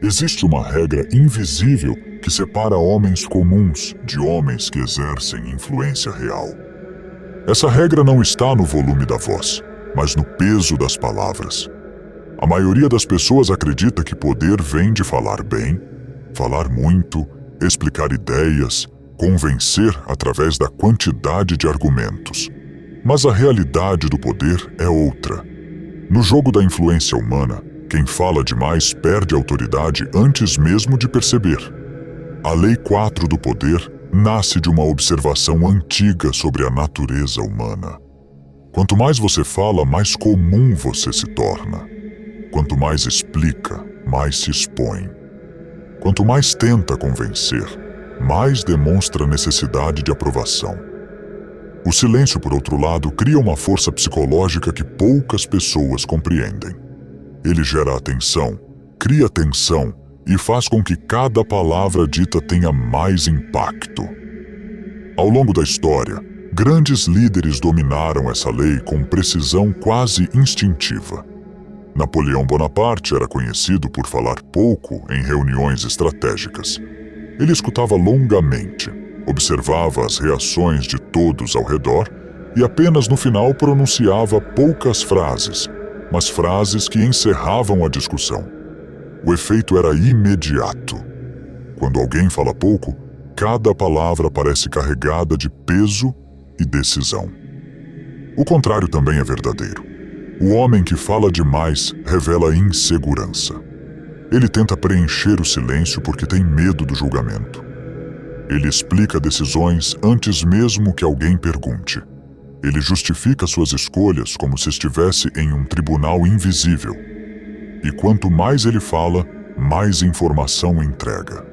Existe uma regra invisível que separa homens comuns de homens que exercem influência real. Essa regra não está no volume da voz, mas no peso das palavras. A maioria das pessoas acredita que poder vem de falar bem, falar muito, explicar ideias, convencer através da quantidade de argumentos. Mas a realidade do poder é outra. No jogo da influência humana, quem fala demais perde autoridade antes mesmo de perceber. A Lei 4 do poder nasce de uma observação antiga sobre a natureza humana. Quanto mais você fala, mais comum você se torna. Quanto mais explica, mais se expõe. Quanto mais tenta convencer, mais demonstra necessidade de aprovação. O silêncio, por outro lado, cria uma força psicológica que poucas pessoas compreendem. Ele gera atenção, cria tensão e faz com que cada palavra dita tenha mais impacto. Ao longo da história, grandes líderes dominaram essa lei com precisão quase instintiva. Napoleão Bonaparte era conhecido por falar pouco em reuniões estratégicas. Ele escutava longamente, observava as reações de todos ao redor e apenas no final pronunciava poucas frases, mas frases que encerravam a discussão. O efeito era imediato. Quando alguém fala pouco, cada palavra parece carregada de peso e decisão. O contrário também é verdadeiro. O homem que fala demais revela insegurança. Ele tenta preencher o silêncio porque tem medo do julgamento. Ele explica decisões antes mesmo que alguém pergunte. Ele justifica suas escolhas como se estivesse em um tribunal invisível. E quanto mais ele fala, mais informação entrega.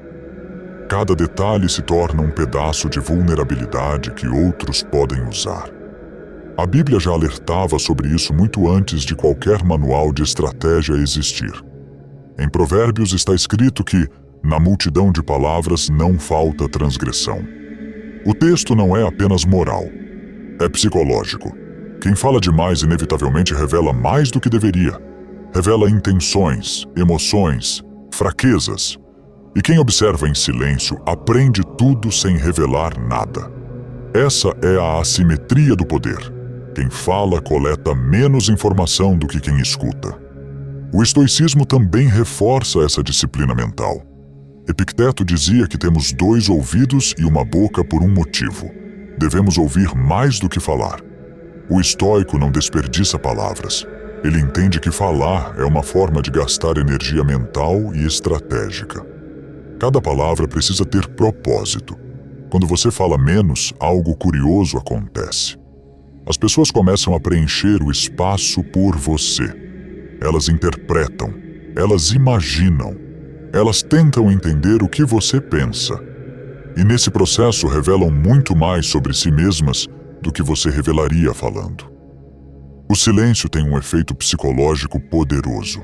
Cada detalhe se torna um pedaço de vulnerabilidade que outros podem usar. A Bíblia já alertava sobre isso muito antes de qualquer manual de estratégia existir. Em Provérbios está escrito que, na multidão de palavras não falta transgressão. O texto não é apenas moral. É psicológico. Quem fala demais inevitavelmente revela mais do que deveria. Revela intenções, emoções, fraquezas. E quem observa em silêncio aprende tudo sem revelar nada. Essa é a assimetria do poder. Quem fala coleta menos informação do que quem escuta. O estoicismo também reforça essa disciplina mental. Epicteto dizia que temos 2 ouvidos e uma boca por um motivo. Devemos ouvir mais do que falar. O estoico não desperdiça palavras. Ele entende que falar é uma forma de gastar energia mental e estratégica. Cada palavra precisa ter propósito. Quando você fala menos, algo curioso acontece. As pessoas começam a preencher o espaço por você. Elas interpretam, elas imaginam, elas tentam entender o que você pensa. E nesse processo revelam muito mais sobre si mesmas do que você revelaria falando. O silêncio tem um efeito psicológico poderoso.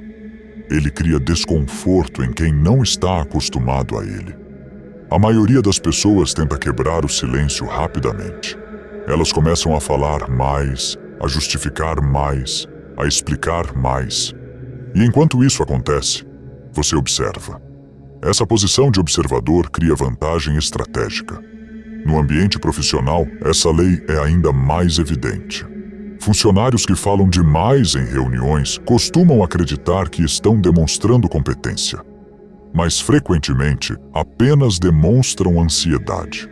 Ele cria desconforto em quem não está acostumado a ele. A maioria das pessoas tenta quebrar o silêncio rapidamente. Elas começam a falar mais, a justificar mais, a explicar mais. E enquanto isso acontece, você observa. Essa posição de observador cria vantagem estratégica. No ambiente profissional, essa lei é ainda mais evidente. Funcionários que falam demais em reuniões costumam acreditar que estão demonstrando competência, mas frequentemente apenas demonstram ansiedade.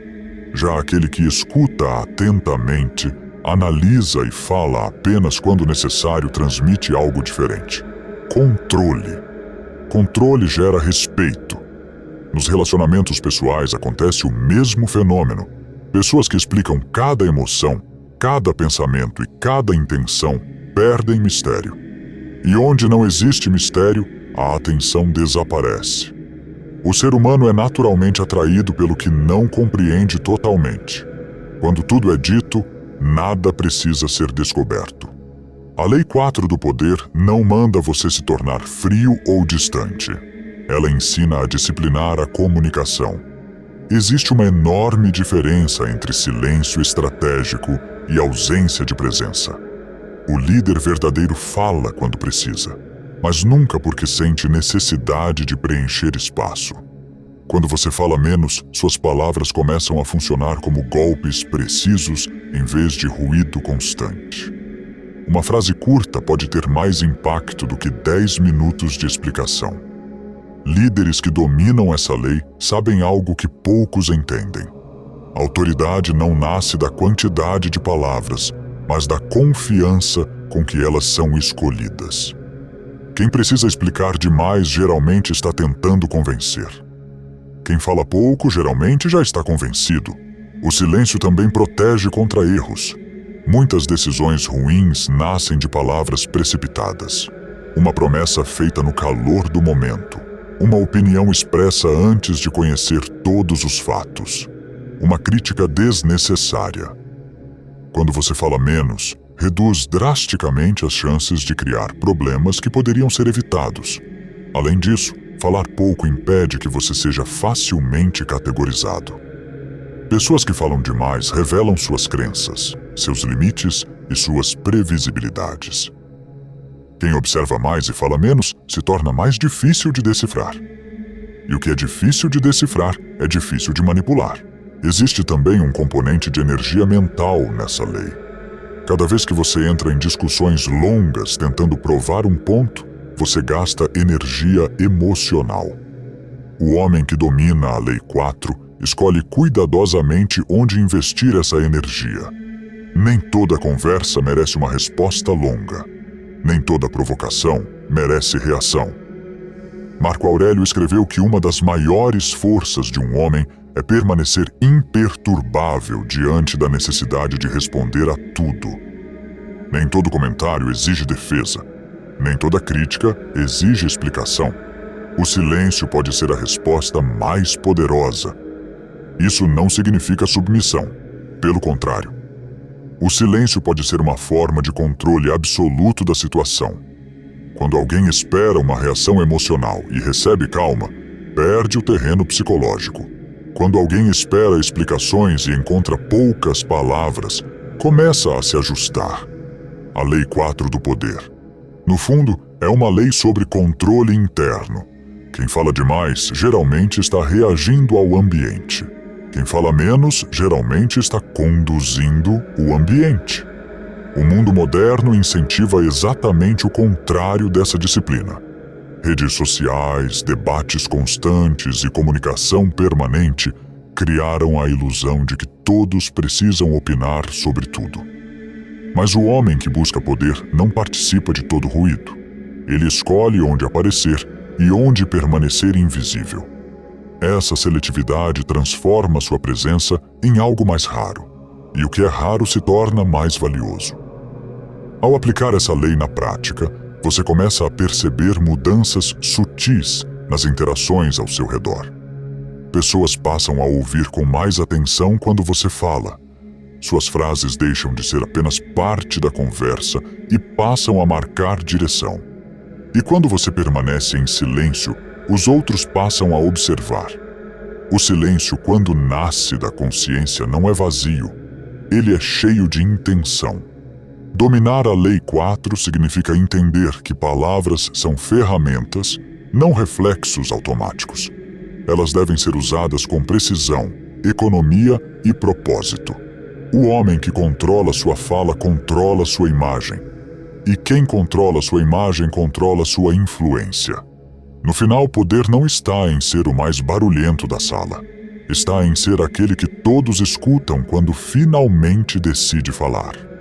Já aquele que escuta atentamente, analisa e fala apenas quando necessário transmite algo diferente. Controle. Controle gera respeito. Nos relacionamentos pessoais acontece o mesmo fenômeno. Pessoas que explicam cada emoção, cada pensamento e cada intenção perdem mistério. E onde não existe mistério, a atenção desaparece. O ser humano é naturalmente atraído pelo que não compreende totalmente. Quando tudo é dito, nada precisa ser descoberto. A Lei 4 do poder não manda você se tornar frio ou distante. Ela ensina a disciplinar a comunicação. Existe uma enorme diferença entre silêncio estratégico e ausência de presença. O líder verdadeiro fala quando precisa. mas nunca porque sente necessidade de preencher espaço. Quando você fala menos, suas palavras começam a funcionar como golpes precisos em vez de ruído constante. Uma frase curta pode ter mais impacto do que 10 minutos de explicação. Líderes que dominam essa lei sabem algo que poucos entendem. A autoridade não nasce da quantidade de palavras, mas da confiança com que elas são escolhidas. Quem precisa explicar demais geralmente está tentando convencer. Quem fala pouco geralmente já está convencido. O silêncio também protege contra erros. Muitas decisões ruins nascem de palavras precipitadas. Uma promessa feita no calor do momento. Uma opinião expressa antes de conhecer todos os fatos. Uma crítica desnecessária. Quando você fala menos, reduz drasticamente as chances de criar problemas que poderiam ser evitados. Além disso, falar pouco impede que você seja facilmente categorizado. Pessoas que falam demais revelam suas crenças, seus limites e suas previsibilidades. Quem observa mais e fala menos se torna mais difícil de decifrar. E o que é difícil de decifrar é difícil de manipular. Existe também um componente de energia mental nessa lei. Cada vez que você entra em discussões longas tentando provar um ponto, você gasta energia emocional. O homem que domina a Lei 4 escolhe cuidadosamente onde investir essa energia. Nem toda conversa merece uma resposta longa. Nem toda provocação merece reação. Marco Aurélio escreveu que uma das maiores forças de um homem é permanecer imperturbável diante da necessidade de responder a tudo. Nem todo comentário exige defesa. Nem toda crítica exige explicação. O silêncio pode ser a resposta mais poderosa. Isso não significa submissão. Pelo contrário. O silêncio pode ser uma forma de controle absoluto da situação. Quando alguém espera uma reação emocional e recebe calma, perde o terreno psicológico. Quando alguém espera explicações e encontra poucas palavras, começa a se ajustar. A Lei 4 do poder. No fundo, é uma lei sobre controle interno. Quem fala demais geralmente está reagindo ao ambiente. Quem fala menos geralmente está conduzindo o ambiente. O mundo moderno incentiva exatamente o contrário dessa disciplina. Redes sociais, debates constantes e comunicação permanente criaram a ilusão de que todos precisam opinar sobre tudo. Mas o homem que busca poder não participa de todo ruído. Ele escolhe onde aparecer e onde permanecer invisível. Essa seletividade transforma sua presença em algo mais raro, e o que é raro se torna mais valioso. Ao aplicar essa lei na prática, você começa a perceber mudanças sutis nas interações ao seu redor. Pessoas passam a ouvir com mais atenção quando você fala. Suas frases deixam de ser apenas parte da conversa e passam a marcar direção. E quando você permanece em silêncio, os outros passam a observar. O silêncio, quando nasce da consciência, não é vazio. Ele é cheio de intenção. Dominar a Lei 4 significa entender que palavras são ferramentas, não reflexos automáticos. Elas devem ser usadas com precisão, economia e propósito. O homem que controla sua fala controla sua imagem. E quem controla sua imagem controla sua influência. No final, o poder não está em ser o mais barulhento da sala. Está em ser aquele que todos escutam quando finalmente decide falar.